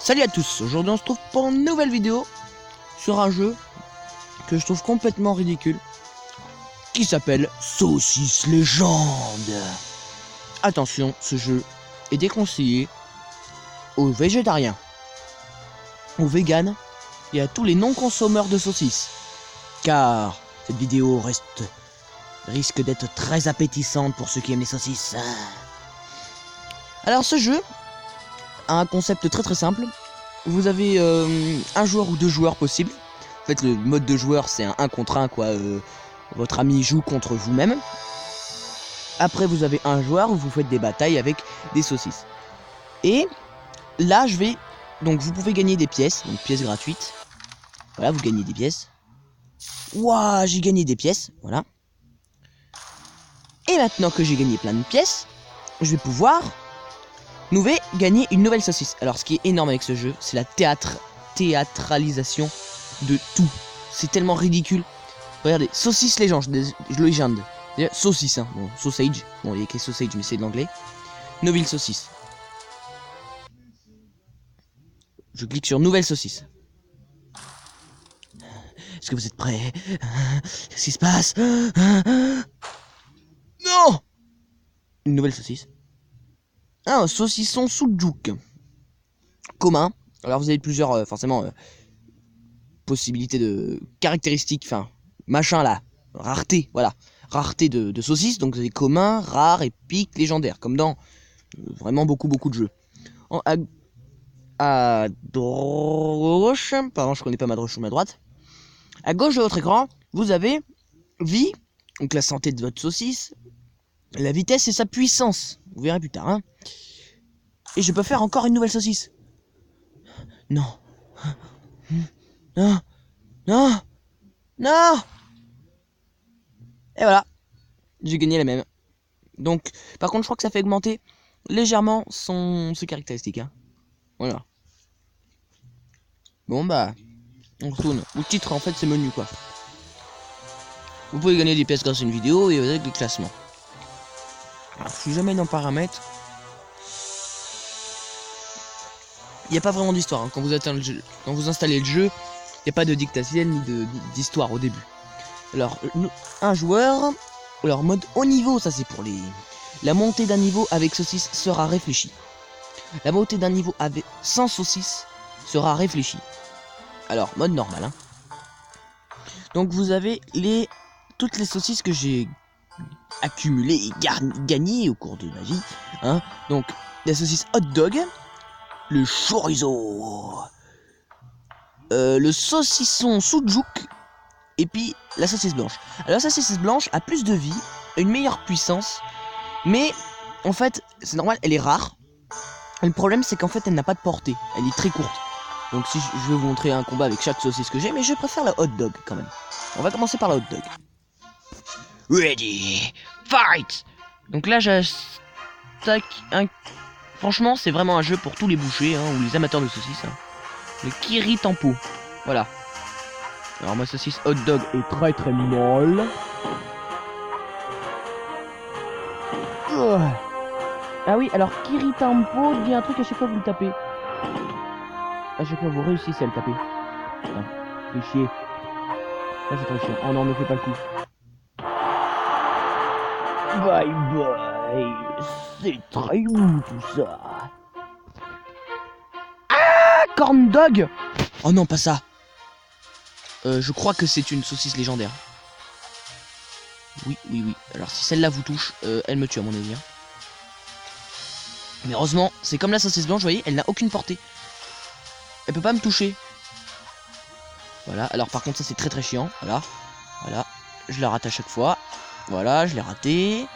Salut à tous, aujourd'hui on se trouve pour une nouvelle vidéo sur un jeu que je trouve complètement ridicule qui s'appelle Saucisse Légende. Attention, ce jeu est déconseillé aux végétariens, aux véganes et à tous les non-consommateurs de saucisses, car cette vidéo risque d'être très appétissante pour ceux qui aiment les saucisses. Alors ce jeu a un concept très simple. Vous avez un joueur ou deux joueurs possibles. En fait, le mode de joueur, c'est un 1 contre 1, quoi. Votre ami joue contre vous-même. Après, vous avez un joueur où vous faites des batailles avec des saucisses. Et là, donc, vous pouvez gagner des pièces, donc pièces gratuites. Voilà, vous gagnez des pièces. Ouah, j'ai gagné des pièces, voilà. Et maintenant que j'ai gagné plein de pièces, je vais pouvoir gagner une nouvelle saucisse. Alors ce qui est énorme avec ce jeu, c'est la théâtralisation de tout. C'est tellement ridicule. Regardez, saucisse légende. Saucisse, hein. Bon, sausage. Bon, il y a écrit sausage, mais c'est de l'anglais. Nouvelle saucisse. Je clique sur nouvelle saucisse. Est-ce que vous êtes prêts? Qu'est-ce qui se passe? Non! Une nouvelle saucisse. Un saucisson soudjouk commun. Alors vous avez plusieurs forcément possibilités de caractéristiques, enfin machin là, rareté, voilà, rareté de saucisses. Donc vous avez commun, rare, épique, légendaire, comme dans vraiment beaucoup de jeux. À gauche, pardon, je connais pas ma gauche ou ma droite. À gauche de votre écran, vous avez vie, donc la santé de votre saucisse, la vitesse et sa puissance. Vous verrez plus tard, hein. Et je peux faire encore une nouvelle saucisse. Non. Non. Non. Non. Et voilà. J'ai gagné la même. Donc, par contre, je crois que ça fait augmenter légèrement ses caractéristiques. Hein. Voilà. Bon, bah. On retourne. Le titre, en fait, c'est menu, quoi. Vous pouvez gagner des pièces grâce à une vidéo et avec des classements. Alors, je suis jamais dans paramètres. Il n'y a pas vraiment d'histoire, hein. Quand vous installez le jeu, il n'y a pas de dictatiel ni d'histoire au début. Alors, un joueur, alors mode haut niveau, ça c'est pour les... La montée d'un niveau avec saucisse sera réfléchie. La montée d'un niveau avec sans saucisse sera réfléchie. Alors, mode normal, hein. Donc vous avez toutes les saucisses que j'ai accumulées et gagnées au cours de ma vie, hein. Donc, la saucisse hot dog, le chorizo, le saucisson soudjouk et puis la saucisse blanche. Alors la saucisse blanche a plus de vie, une meilleure puissance, mais en fait c'est normal, elle est rare. Et le problème c'est qu'en fait elle n'a pas de portée, elle est très courte. Donc si je vais vous montrer un combat avec chaque saucisse que j'ai, mais je préfère la hot dog quand même. On va commencer par la hot dog. Ready, fight. Donc là j'attaque un... Franchement, c'est vraiment un jeu pour tous les bouchers, hein, ou les amateurs de saucisses. Hein. Le Kiri Tempo. Voilà. Alors ma saucisse hot dog est très molle. Ah oui, alors Kiri Tempo dit un truc à chaque fois que vous le tapez. À chaque fois vous réussissez à le taper. Putain, fait chier. Là c'est très chiant. Oh non, ne fais pas le coup. Bye bye. C'est très mou tout ça. Ah, corn dog. Oh non, pas ça. Je crois que c'est une saucisse légendaire. Oui. Alors si celle-là vous touche, elle me tue à mon avis. Hein. Mais heureusement, c'est comme la saucisse blanche, vous voyez, elle n'a aucune portée. Elle peut pas me toucher. Voilà, alors par contre ça c'est très chiant. Voilà. Je la rate à chaque fois. Voilà, je l'ai raté.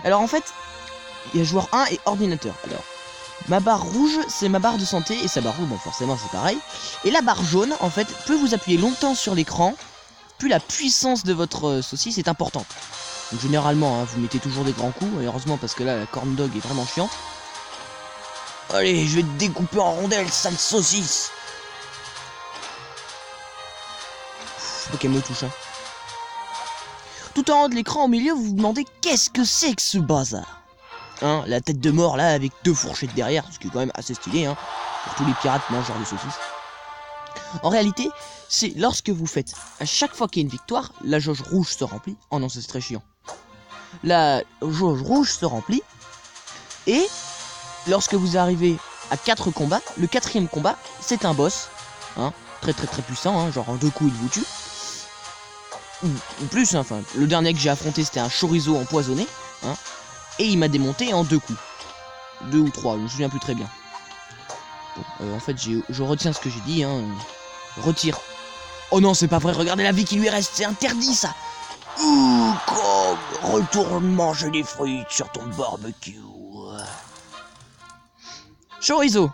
Alors en fait, il y a joueur 1 et ordinateur. Alors, ma barre rouge, c'est ma barre de santé, et sa barre rouge, bon forcément c'est pareil. Et la barre jaune, en fait, plus vous appuyez longtemps sur l'écran, plus la puissance de votre saucisse est importante. Donc généralement, hein, vous mettez toujours des grands coups, et heureusement parce que là, la corn dog est vraiment chiante. Allez, je vais te découper en rondelles, sale saucisse. Faut qu'elle me touche, hein. Tout en haut de l'écran, au milieu, vous vous demandez qu'est-ce que c'est que ce bazar. Hein, la tête de mort là avec deux fourchettes derrière, ce qui est quand même assez stylé, hein. pour tous les pirates mangeurs de saucisses. En réalité, c'est lorsque vous faites, à chaque fois qu'il y a une victoire, la jauge rouge se remplit. Oh non, c'est très chiant. La jauge rouge se remplit. Et lorsque vous arrivez à 4 combats, le 4e combat, c'est un boss. Hein, très puissant, hein, genre en 2 coups il vous tue. Ou plus, hein, enfin, le dernier que j'ai affronté c'était un chorizo empoisonné. Hein, et il m'a démonté en 2 coups. 2 ou 3, je me souviens plus très bien. Bon, en fait, je retiens ce que j'ai dit, hein. Retire. Oh non, c'est pas vrai, regardez la vie qui lui reste, c'est interdit ça. Ouh, Krog, retourne manger des fruits sur ton barbecue. Chorizo.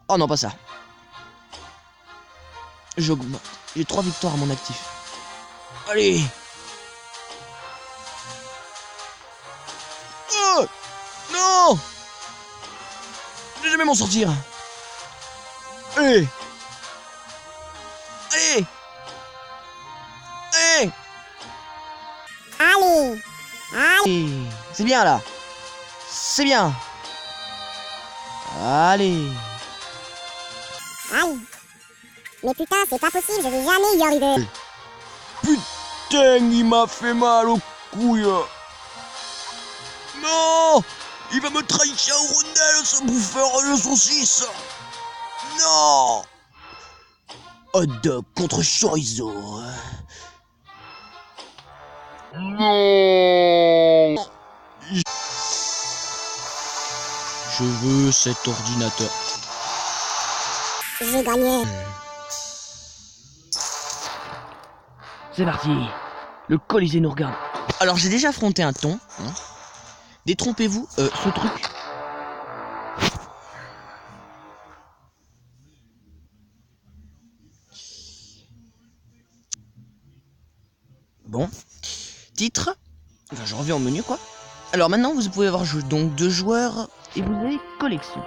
Oh non, pas ça. J'augmente. J'ai 3 victoires à mon actif. Allez. Oh non, je vais jamais m'en sortir. Allez. Allez. Allez. Allez. Allez. C'est bien là. C'est bien. Allez. Allez. Mais putain, c'est pas possible, je vais jamais y arriver. Putain, il m'a fait mal aux couilles. Non, il va me trahir au rondel, ce bouffeur de saucisses. Non. Hot dog contre chorizo. Non. Je veux cet ordinateur. J'ai gagné. C'est parti. Le Colisée nous regarde. Alors j'ai déjà affronté un thon. Hein. Détrompez-vous, ce truc. Bon. Titre. Enfin, je reviens au menu quoi. Alors maintenant vous pouvez avoir donc 2 joueurs et vous avez collection.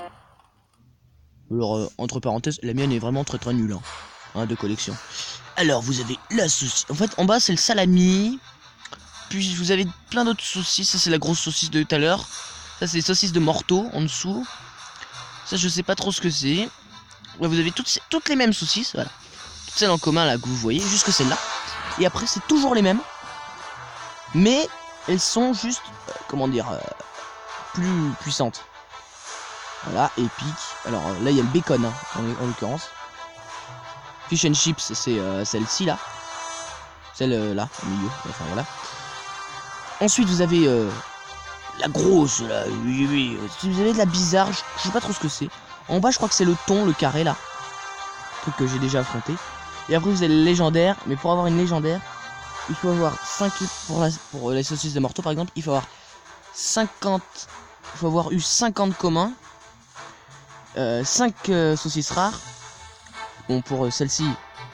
Alors entre parenthèses, la mienne est vraiment très nulle hein, de collection. Alors vous avez la saucisse. En fait en bas c'est le salami. Puis vous avez plein d'autres saucisses. Ça c'est la grosse saucisse de tout à l'heure. Ça c'est les saucisses de morteau en dessous. Ça je sais pas trop ce que c'est. Ouais, vous avez toutes les mêmes saucisses. Voilà. Toutes celles en commun là que vous voyez. Jusque celle-là. Et après c'est toujours les mêmes. Mais elles sont juste, comment dire, plus puissantes. Voilà, épique. Alors là il y a le bacon hein, en l'occurrence. Fish and chips c'est celle-ci là. Celle là, au milieu. Enfin voilà. Ensuite vous avez la grosse là. Oui. Vous avez de la bizarre, je sais pas trop ce que c'est. En bas je crois que c'est le thon, le carré là. Truc que j'ai déjà affronté. Et après vous avez le légendaire. Mais pour avoir une légendaire, il faut avoir 5 pour les saucisses de morteau par exemple, il faut avoir 50. Il faut avoir eu 50 communs. 5 saucisses rares. Bon pour celle-ci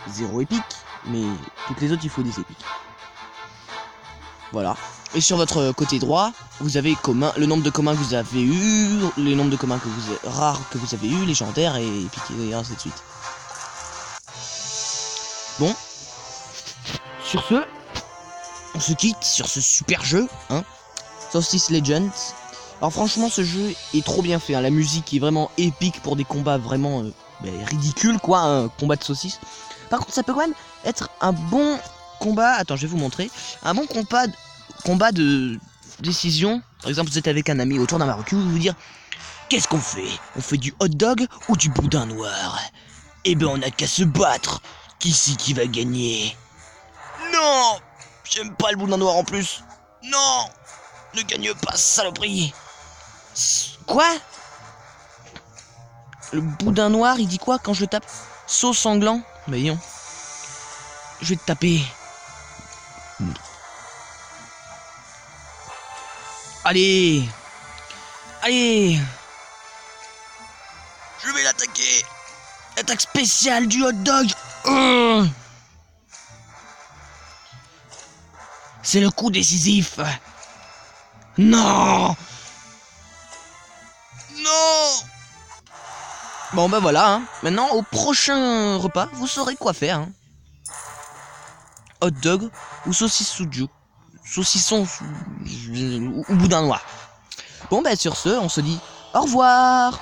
0 épique. Mais toutes les autres il faut des épiques. Voilà. Et sur votre côté droit, vous avez commun, le nombre de communs que vous avez eu, les nombres de communs que vous avez, rares que vous avez eu, légendaires et épiques et ainsi de suite. Bon. Sur ce, on se quitte sur ce super jeu, hein. Saucisse Legends. Alors franchement, ce jeu est trop bien fait. Hein. La musique est vraiment épique pour des combats vraiment ridicules, quoi. Un combat de saucisses. Par contre, ça peut quand même être un bon combat. Attends, je vais vous montrer. Un bon combat de décision. Par exemple, vous êtes avec un ami autour d'un barbecue, vous vous dire qu'est-ce qu'on fait? On fait du hot dog ou du boudin noir? Eh ben, on a qu'à se battre. Qui va gagner? Non, j'aime pas le boudin noir en plus. Non, ne gagne pas, saloperie. Quoi? Le boudin noir, il dit quoi quand je tape? Sauce sanglant? Bah non. Je vais te taper. Allez. Allez. Je vais l'attaquer. Attaque spéciale du hot dog. C'est le coup décisif. Non. Non. Bon bah voilà, hein. Maintenant au prochain repas, vous saurez quoi faire. Hein. Hot dog ou saucisse soju. Saucisson ou boudin noir. Bon bah sur ce, on se dit au revoir.